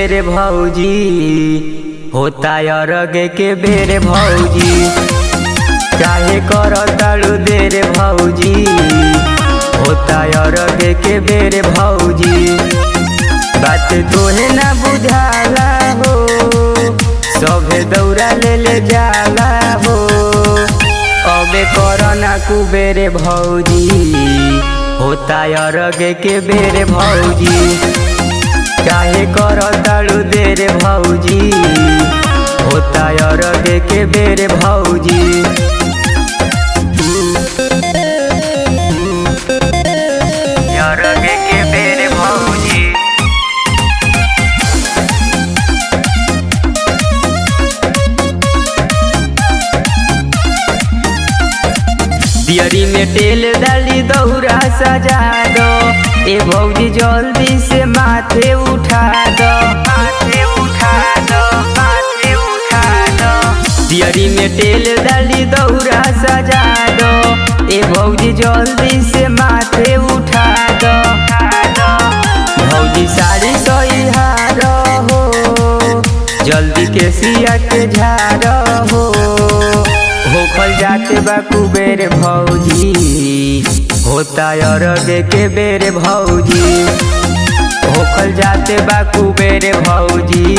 देर भौजी, होता अरग के बेर भौजी। काहे करताड़ू देर भौजी, होता अरग के बेर भौजी। बात तोहे ना बुझाला हो, सभे दौड़ा ले जाला हो। अबे करना कुबेर भौजी, होता अरग के बेर भौजी। काहे करताड़ू देर भौजी, होता अरग के बेर भौजी। अरग के बेर भौजी। दियरी में तेल डाली दौरा सजा दो, ए भौजी जल्दी से माथे उठा दो, माथे उठा दो, माथे उठा दो। दियरी में तेल डाली दौरा सजा दो, ए भौजी जल्दी से माथे उठा दो। भौजी साड़ी सहिहार हो, जल्दी के सिया के झाड़ हो। होखल जाते बा कुबेर भौजी, होता अरग के बेर भौजी। होखल जाते बा कुबेर भौजी,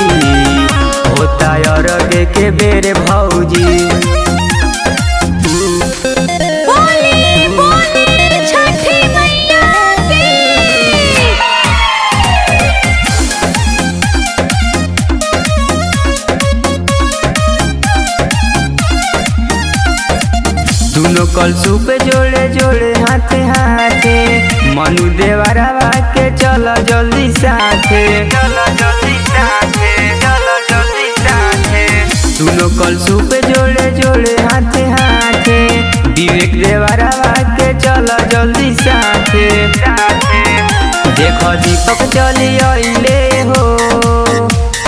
होता अरग के बेर भौजी। दोनों कलसू पे जोड़े जोड़े हाथे हाथे, मनु देवरवा के चलो जल्दी साथे, चलो जल्दी साथे, चलो जल्दी साथे। दोनों कलसू पे जोड़े जोड़े हाथे हाथे, विवेक देवरवा के चलो जल्दी साथे, साथे। देखो दीपक चली अइले हो,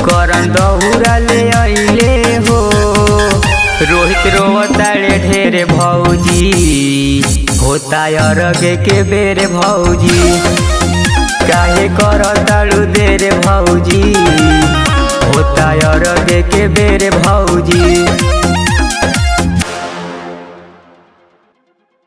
करन दहुरा ले अइले हो। रोहित रोवताड़े ढेर भौजी, होता अरग के बेर भौजी। काहे करताड़ू देर भौजी, होता अरग के बेर भौजी।